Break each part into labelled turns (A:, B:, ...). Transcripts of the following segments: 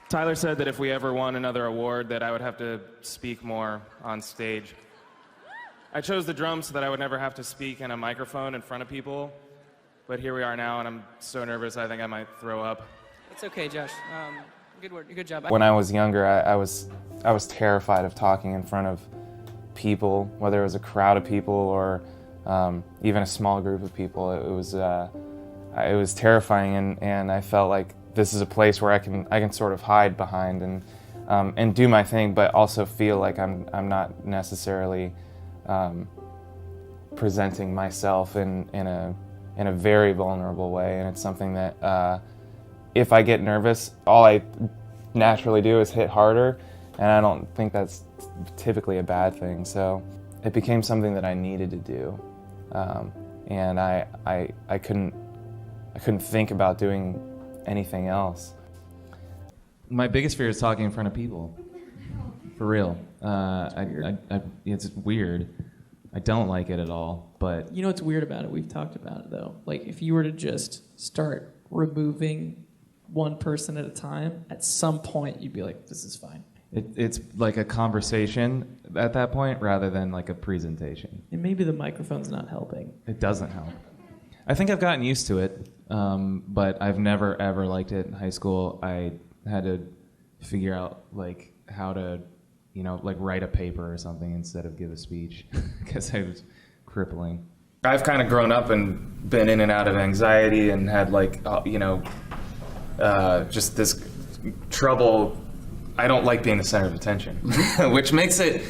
A: Tyler said that if we ever won another award that I would have to speak more on stage. I chose the drums so that I would never have to speak in a microphone in front of people, but here we are now and I'm so nervous I think I might throw up.
B: It's okay, Josh. Good work. Good job.
C: When I was younger, I was terrified of talking in front of people, whether it was a crowd of people or even a small group of people. It was terrifying, and I felt like this is a place where I can sort of hide behind and do my thing, but also feel like I'm not necessarily presenting myself in a very vulnerable way, and it's something that if I get nervous, all I naturally do is hit harder, and I don't think that's typically a bad thing. So it became something that I needed to do, and I couldn't think about doing anything else.
D: My biggest fear is talking in front of people, for real. It's weird. I don't like it at all, but...
B: You know what's weird about it? We've talked about it, though. Like, if you were to just start removing one person at a time, at some point you'd be like, this is fine.
D: It's like a conversation at that point rather than like a presentation.
B: And maybe the microphone's not helping.
D: It doesn't help. I think I've gotten used to it, but I've never ever liked it in high school. I had to figure out like how to, like write a paper or something instead of give a speech because it was crippling.
A: I've kind of grown up and been in and out of anxiety and had like, just this trouble. I don't like being the center of attention, which makes it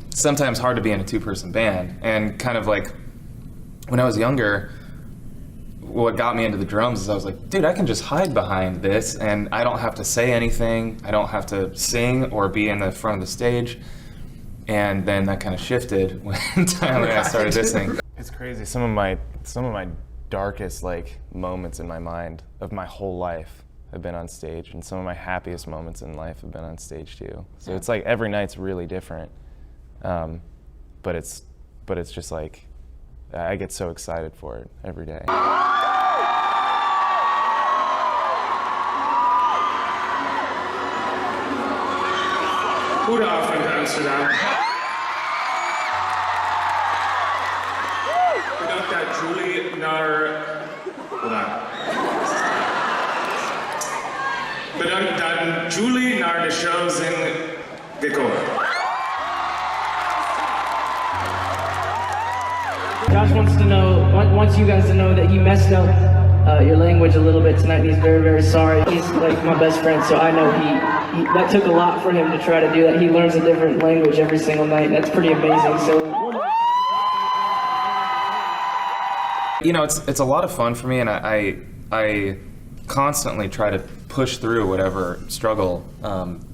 A: sometimes hard to be in a two-person band. And kind of like when I was younger, what got me into the drums is I was like, dude, I can just hide behind this and I don't have to say anything. I don't have to sing or be in the front of the stage. And then that kind of shifted when I started this thing.
C: It's crazy. Some of my darkest moments in my mind of my whole life have been on stage, and some of my happiest moments in life have been on stage too. So it's like every night's really different, but it's just like I get so excited for it every day.
E: Goedenavond Amsterdam. Bedankt dat Julie naar... Bedankt dat Julie naar de show zijn gekomen.
F: Josh wants you guys to know that he messed up your language a little bit tonight, and he's very, very sorry. He's like my best friend, so I know he that took a lot for him to try to do that. He learns a different language every single night, and that's pretty amazing. So,
A: it's a lot of fun for me, and I constantly try to push through whatever struggle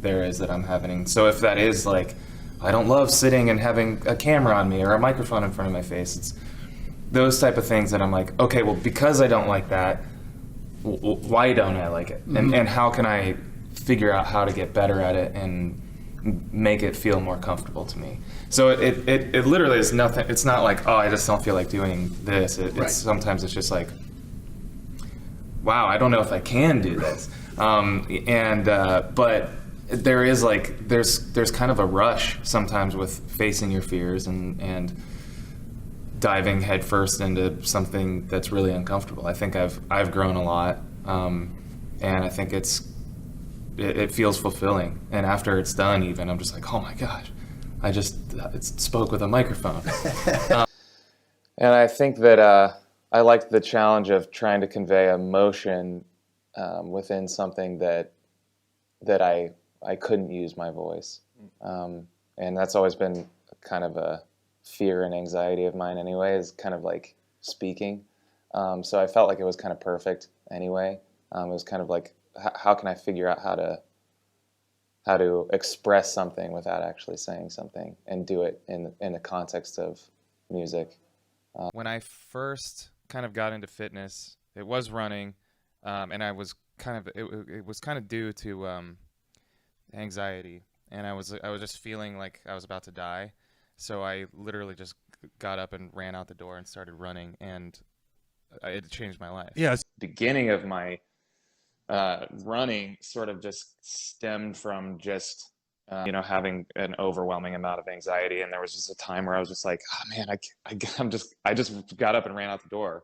A: there is that I'm having. So if that is like, I don't love sitting and having a camera on me or a microphone in front of my face, it's those type of things that I'm like, okay, well, because I don't like that, why don't I like it? Mm-hmm. And how can I figure out how to get better at it and make it feel more comfortable to me? So it literally is nothing. It's not like, oh, I just don't feel like doing this. It's sometimes it's just like, wow, I don't know if I can do this. But there is there's kind of a rush sometimes with facing your fears and diving headfirst into something that's really uncomfortable. I think I've grown a lot, and I think it feels fulfilling. And after it's done, even I'm just like, oh my gosh, I just spoke with a microphone.
C: And I think that I liked the challenge of trying to convey emotion within something that I couldn't use my voice, and that's always been kind of a fear and anxiety of mine anyway, is kind of like speaking. So I felt like it was kind of perfect anyway. It was kind of like, how can I figure out how to express something without actually saying something and do it in the context of music.
A: When I first kind of got into fitness, it was running, and I was it was kind of due to anxiety, and I was just feeling like I was about to die. So I literally just got up and ran out the door and started running, and it changed my life.
C: Yeah, beginning of my running sort of just stemmed from just having an overwhelming amount of anxiety. And there was just a time where I was just like, oh man, I just got up and ran out the door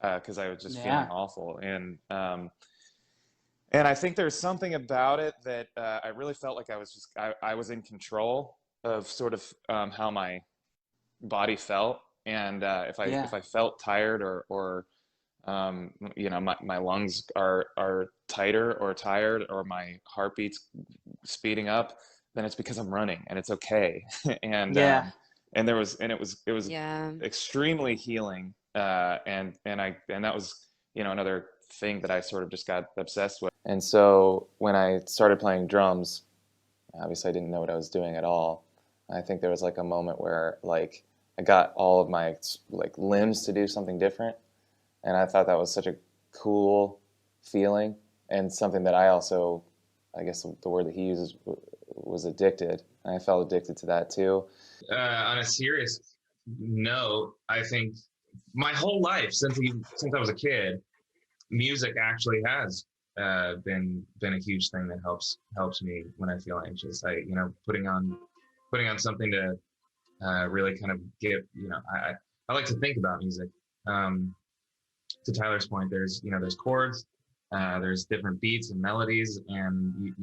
C: because I was just feeling awful. And I think there's something about it that I really felt like I was in control of sort of how my body felt. And if I felt tired or my lungs are tighter or tired, or my heartbeat's speeding up, then it's because I'm running, and it's okay. and it was extremely healing. And that was, another thing that I sort of just got obsessed with. And so when I started playing drums, obviously I didn't know what I was doing at all. I think there was like a moment where like I got all of my like limbs to do something different. And I thought that was such a cool feeling, and something that I also, I guess the word that he uses, was addicted. And I felt addicted to that too.
E: On a serious note, I think my whole life, since I was a kid, music actually has been a huge thing that helps me when I feel anxious. Putting on something to really kind of give, I like to think about music. To Tyler's point, there's chords, there's different beats and melodies, and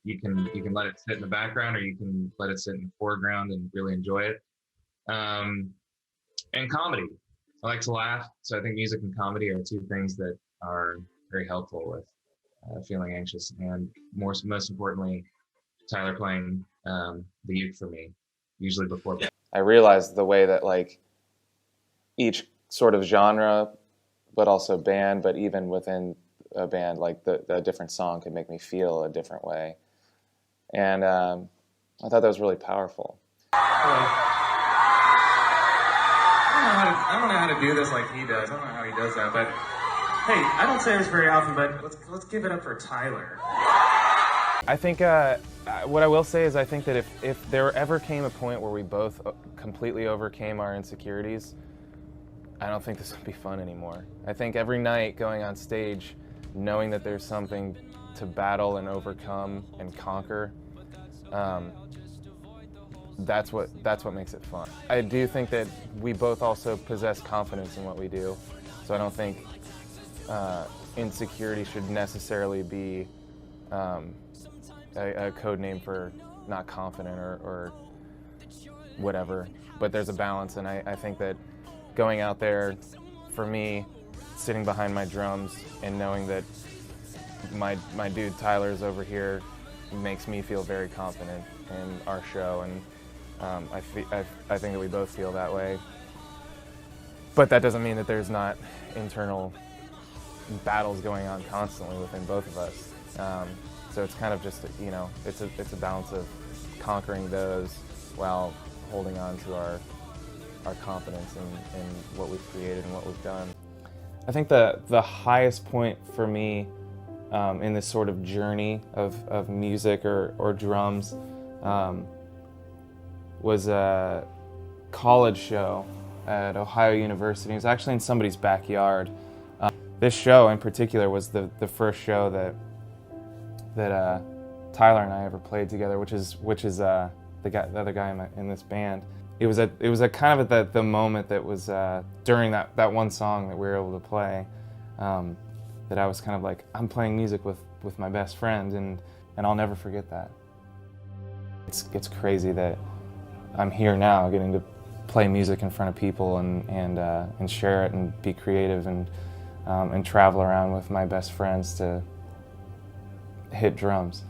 E: you can let it sit in the background, or you can let it sit in the foreground and really enjoy it. And comedy, I like to laugh, so I think music and comedy are two things that are very helpful with feeling anxious. And most importantly, Tyler playing the uke for me, usually before.
C: I realized the way that like each sort of genre, but also band, but even within a band, like the different song could make me feel a different way. And I thought that was really powerful.
A: I don't know how to do this like he does. I don't know how he does that, but hey, I don't say this very often, but let's give it up for Tyler.
C: I think what I will say is I think that if there ever came a point where we both completely overcame our insecurities, I don't think this would be fun anymore. I think every night going on stage, knowing that there's something to battle and overcome and conquer, that's what makes it fun. I do think that we both also possess confidence in what we do, so I don't think insecurity should necessarily be a code name for not confident or whatever. But there's a balance, and I think that going out there, for me, sitting behind my drums and knowing that my dude Tyler's over here makes me feel very confident in our show, and I think that we both feel that way. But that doesn't mean that there's not internal battles going on constantly within both of us. So it's kind of just, it's a balance of conquering those while holding on to our confidence in what we've created and what we've done. I think the highest point for me in this sort of journey of music or drums was a college show at Ohio University. It was actually in somebody's backyard. This show in particular was the first show that Tyler and I ever played together, which is the other guy in this band. It was a kind of at the moment that was during that one song that we were able to play, that I was kind of like, I'm playing music with my best friend, and I'll never forget that. It's crazy that I'm here now getting to play music in front of people and share it and be creative and travel around with my best friends to hit drums.